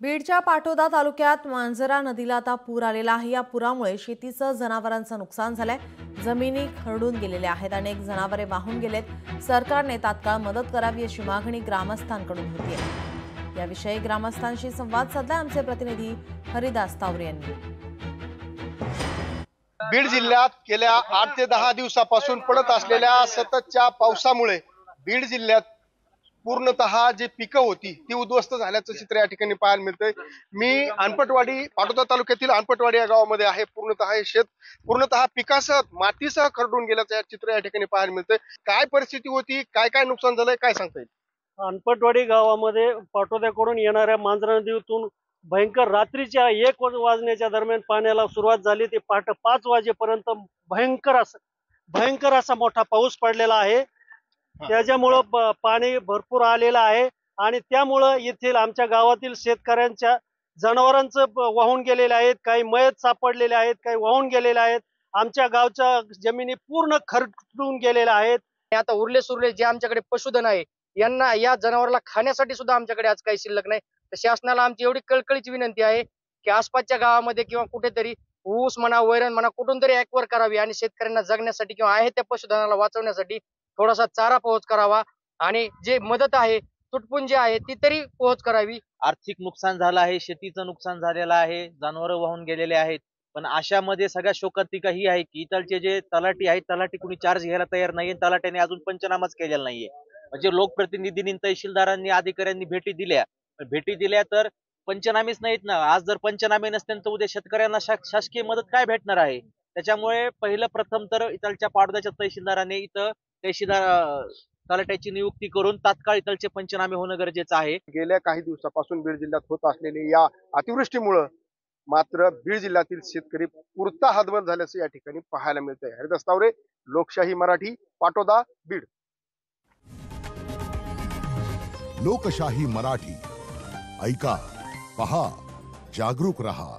बीडच्या पाटोदा तालुक्यात मांजरा नदीला आता पूर आलेला आहे। या पुरामुळे शेतीसह जनावरांचं नुकसान झालंय। जमिनी खरडून गेलेल्या आहेत, अनेक जनावरे वाहून गेलेत। सरकारने तात्काळ मदत करावी अशी मागणी ग्रामस्थांकडून होतीये। याविषयी ग्रामस्थांशी संवाद साधला आमचे प्रतिनिधी हरिदास तावरे यांनी। बीड जिल्ह्यात गेल्या 8 ते 10 दिवसापासून पडत असलेल्या सततच्या पावसामुळे बीड जिल्ह्यात पूर्णतः जी पिकं होती ती उद्ध्वस्त झाल्याचं चित्र या ठिकाणी पाहायला मिळतंय। मी अनपटवाडी पाटोदा तालुक्यातील अनपटवाडी या गावामध्ये आहे। पूर्णतः हे शेत पूर्णतः पिकासह मातीसह खरडून गेल्याचं चित्र या ठिकाणी पाहायला मिळतंय। काय परिस्थिती होती, काय नुकसान झालंय, काय सांगता येईल? अनपटवाडी गावामध्ये पाटोद्याकडून येणाऱ्या मांजरा नदीतून भयंकर रात्रीच्या 1 वाजण्याच्या दरम्यान पाण्याला सुरुवात झाली। ते पहाटे 5 वाजेपर्यंत भयंकर असा मोठा पाऊस पडलेला आहे। त्याच्यामुळं पाणी भरपूर आलेलं आहे आणि त्यामुळं येथील आमच्या गावातील शेतकऱ्यांच्या जनावरांचं वाहून गेलेले आहेत, काही मयत सापडलेले आहेत, काही वाहून गेलेले आहेत। आमच्या गावच्या जमिनी पूर्ण खरडून गेलेल्या आहेत। आता उरले सुरले जे आमच्याकडे पशुधन आहे यांना या जनावराला खाण्यासाठी सुद्धा आमच्याकडे आज काही शिल्लक नाही। तर शासनाला आमची एवढी कळकळीची विनंती आहे की आसपासच्या गावामध्ये किंवा कुठेतरी ऊस म्हणा, वैरण म्हणा, कुठून तरी ऍक्वायर करावी आणि शेतकऱ्यांना जगण्यासाठी किंवा आहे त्या पशुधनाला वाचवण्यासाठी थोडासा चारा पोहोच करावा आणि जे मदत आहे तुटपुंजी आहे ती तरी पोहोच करावी। आर्थिक नुकसान झालं आहे, शेतीचं नुकसान झालेलं आहे, जनावरं वाहून गेलेले आहेत। पण अशामध्ये सगळ्या शोकांतिका ही आहे की इथलचे जे तलाठी आहेत, तलाठी कुणी चार्ज घ्यायला तयार नाहीये। तलाट्याने अजून पंचनामाच केलेला नाहीये। म्हणजे लोकप्रतिनिधींनी, तहसीलदारांनी, अधिकाऱ्यांनी भेटी दिल्या तर पंचनामेच नाहीत ना। आज जर पंचनामे नसतील तर उद्या शेतकऱ्यांना शासकीय मदत काय भेटणार आहे? त्याच्यामुळे पहिलं प्रथम तर इथलच्या पाटोद्याच्या तहसीलदाराने इथं तलाट्याची नियुक्ती करून तात्काळ इथलचे पंचनामे होणं गरजेचं आहे। गेल्या काही दिवसापासून बीड जिल्ह्यात होत असलेले या अतिवृष्टीमुळे मात्र बीड जिल्ह्यातील शेतकरी पुरता हतबल झाल्याचं या ठिकाणी पाहायला मिळतंय। हरिदास तावरे, लोकशाही मराठी, पाटोदा, बीड। लोकशाही मराठी ऐका, पहा, जागरूक रहा।